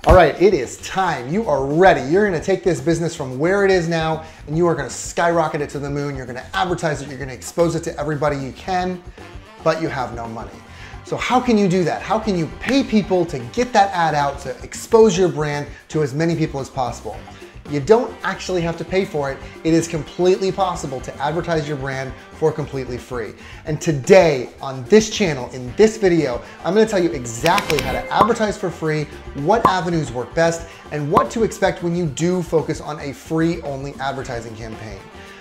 All right, it is time. You are ready. You're gonna take this business from where it is now and you are gonna skyrocket it to the moon. You're gonna advertise it, you're gonna expose it to everybody you can, but you have no money. So how can you do that? How can you pay people to get that ad out, to expose your brand to as many people as possible? You don't actually have to pay for it. It is completely possible to advertise your brand for completely free. And today on this channel, in this video, I'm gonna tell you exactly how to advertise for free, what avenues work best, and what to expect when you do focus on a free-only advertising campaign.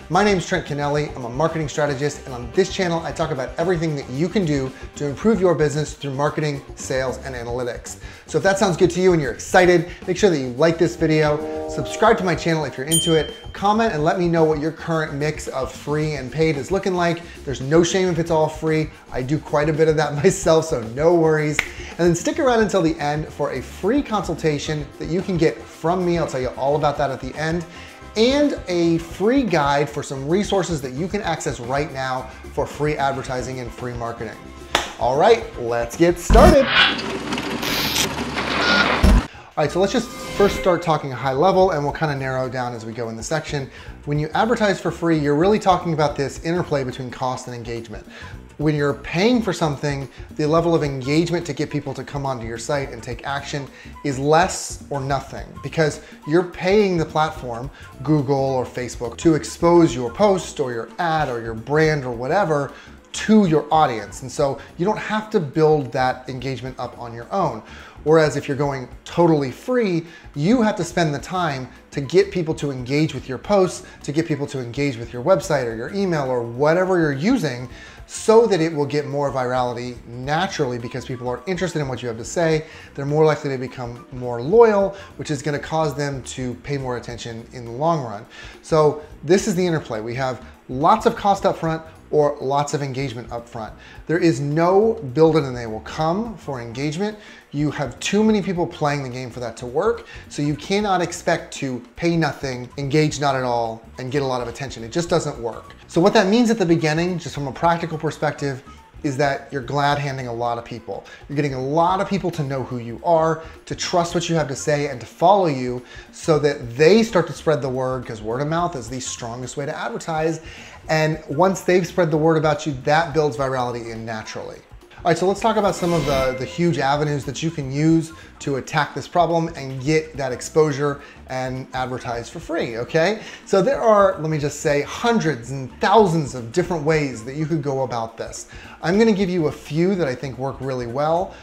My name is Trent Kennelly. I'm a marketing strategist, and on this channel, I talk about everything that you can do to improve your business through marketing, sales, and analytics. So if that sounds good to you and you're excited, make sure that you like this video, subscribe to my channel if you're into it, comment and let me know what your current mix of free and paid is looking like. There's no shame if it's all free. I do quite a bit of that myself, so no worries. And then stick around until the end for a free consultation that you can get from me. I'll tell you all about that at the end, and a free guide for some resources that you can access right now for free advertising and free marketing. All right, let's get started. All right, so let's just first start talking high level and we'll kind of narrow it down as we go in the section. When you advertise for free, you're really talking about this interplay between cost and engagement. When you're paying for something, the level of engagement to get people to come onto your site and take action is less or nothing, because you're paying the platform, Google or Facebook, to expose your post or your ad or your brand or whatever to your audience. And so you don't have to build that engagement up on your own. Whereas if you're going totally free, you have to spend the time to get people to engage with your posts, to get people to engage with your website or your email or whatever you're using, so that it will get more virality naturally, because people are interested in what you have to say. They're more likely to become more loyal, which is gonna cause them to pay more attention in the long run. So this is the interplay. We have lots of cost up front or lots of engagement up front. There is no build it and they will come for engagement. You have too many people playing the game for that to work, so you cannot expect to pay nothing, engage not at all, and get a lot of attention. It just doesn't work. So what that means at the beginning, just from a practical perspective, is that you're glad handing a lot of people. You're getting a lot of people to know who you are, to trust what you have to say, and to follow you so that they start to spread the word, because word of mouth is the strongest way to advertise. And once they've spread the word about you, that builds virality in naturally. All right, so let's talk about some of the huge avenues that you can use to attack this problem and get that exposure and advertise for free, okay? So there are, let me just say, hundreds and thousands of different ways that you could go about this. I'm gonna give you a few that I think work really well.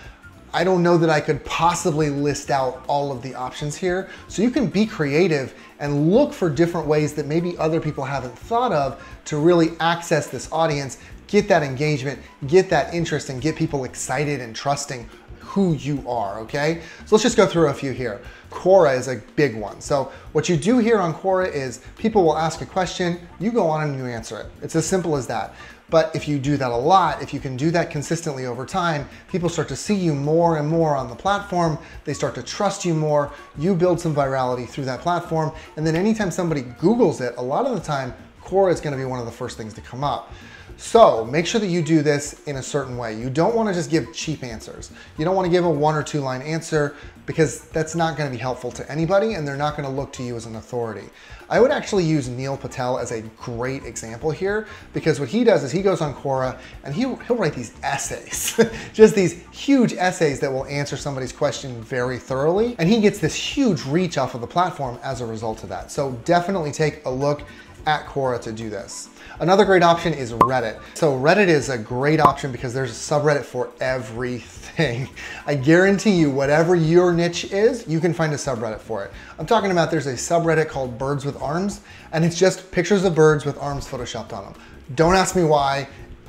I don't know that I could possibly list out all of the options here. So you can be creative and look for different ways that maybe other people haven't thought of to really access this audience, get that engagement, get that interest, and get people excited and trusting who you are, okay? So let's just go through a few here. Quora is a big one. So what you do here on Quora is people will ask a question, you go on and you answer it. It's as simple as that. But if you do that a lot, if you can do that consistently over time, people start to see you more and more on the platform, they start to trust you more, you build some virality through that platform, and then anytime somebody Googles it, a lot of the time, Quora is gonna be one of the first things to come up. So make sure that you do this in a certain way. You don't wanna just give cheap answers. You don't wanna give a 1 or 2 line answer, because that's not gonna be helpful to anybody and they're not gonna look to you as an authority. I would actually use Neil Patel as a great example here, because what he does is he goes on Quora and he'll write these essays, just these huge essays that will answer somebody's question very thoroughly. And he gets this huge reach off of the platform as a result of that. So definitely take a look at Quora to do this. Another great option is Reddit. So Reddit is a great option because there's a subreddit for everything. I guarantee you, whatever your niche is, you can find a subreddit for it. I'm talking about, there's a subreddit called Birds with Arms, and it's just pictures of birds with arms photoshopped on them. Don't ask me why,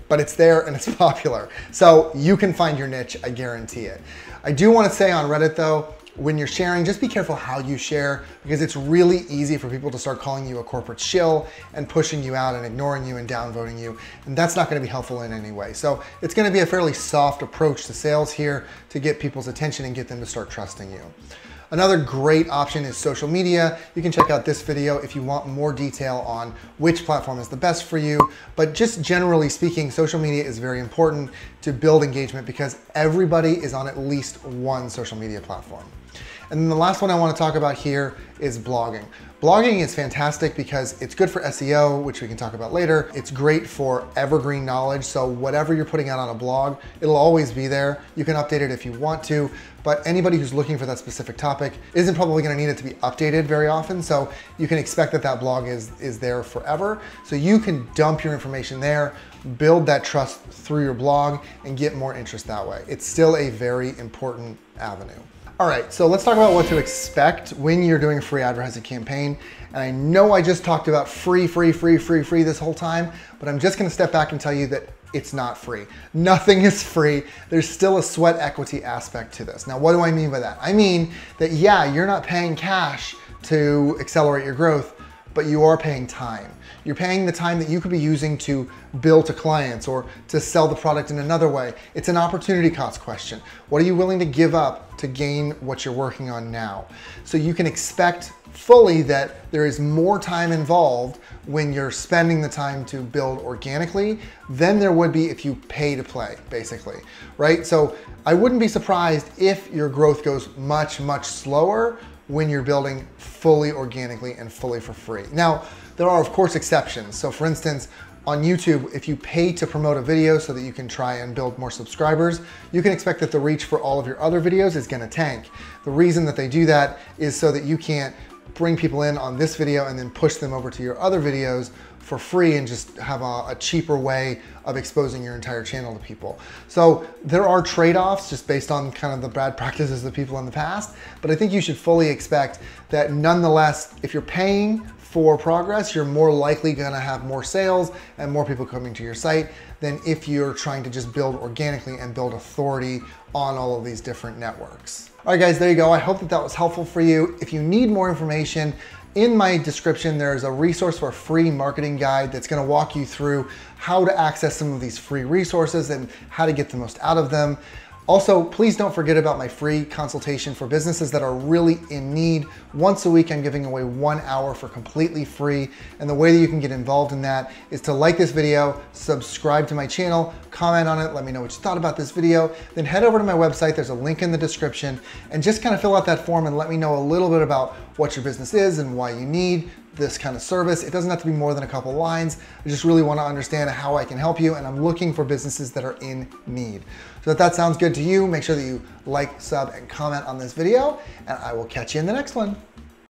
but it's there and it's popular. So you can find your niche, I guarantee it. I do want to say on Reddit though, when you're sharing, just be careful how you share, because it's really easy for people to start calling you a corporate shill and pushing you out and ignoring you and downvoting you. And that's not going to be helpful in any way. So it's going to be a fairly soft approach to sales here to get people's attention and get them to start trusting you. Another great option is social media. You can check out this video if you want more detail on which platform is the best for you. But just generally speaking, social media is very important to build engagement because everybody is on at least one social media platform. And then the last one I want to talk about here is blogging. Blogging is fantastic because it's good for SEO, which we can talk about later. It's great for evergreen knowledge. So whatever you're putting out on a blog, it'll always be there. You can update it if you want to, but anybody who's looking for that specific topic isn't probably going to need it to be updated very often. So you can expect that that blog is there forever. So you can dump your information there, build that trust through your blog, and get more interest that way. It's still a very important avenue. All right, so let's talk about what to expect when you're doing a free advertising campaign. And I know I just talked about free this whole time, but I'm just gonna step back and tell you that it's not free. Nothing is free. There's still a sweat equity aspect to this. Now, what do I mean by that? I mean that, yeah, you're not paying cash to accelerate your growth, but you are paying time. You're paying the time that you could be using to bill to clients or to sell the product in another way. It's an opportunity cost question. What are you willing to give up to gain what you're working on now? So you can expect fully that there is more time involved when you're spending the time to build organically than there would be if you pay to play, basically, right? So I wouldn't be surprised if your growth goes much slower when you're building fully organically and fully for free. Now, there are of course exceptions. So for instance, on YouTube, if you pay to promote a video so that you can try and build more subscribers, you can expect that the reach for all of your other videos is gonna tank. The reason that they do that is so that you can't bring people in on this video and then push them over to your other videos for free and just have a cheaper way of exposing your entire channel to people. So there are trade-offs just based on kind of the bad practices of people in the past, but I think you should fully expect that nonetheless, if you're paying for progress, you're more likely gonna have more sales and more people coming to your site than if you're trying to just build organically and build authority on all of these different networks. All right, guys, there you go. I hope that that was helpful for you. If you need more information, in my description, there's a resource for a free marketing guide that's gonna walk you through how to access some of these free resources and how to get the most out of them. Also, please don't forget about my free consultation for businesses that are really in need. Once a week, I'm giving away 1 hour for completely free. And the way that you can get involved in that is to like this video, subscribe to my channel, comment on it, let me know what you thought about this video, then head over to my website, there's a link in the description, and just kind of fill out that form and let me know a little bit about what your business is and why you need this kind of service. It doesn't have to be more than a couple lines. I just really want to understand how I can help you, and I'm looking for businesses that are in need. So if that sounds good to you, make sure that you like, sub, and comment on this video, and I will catch you in the next one.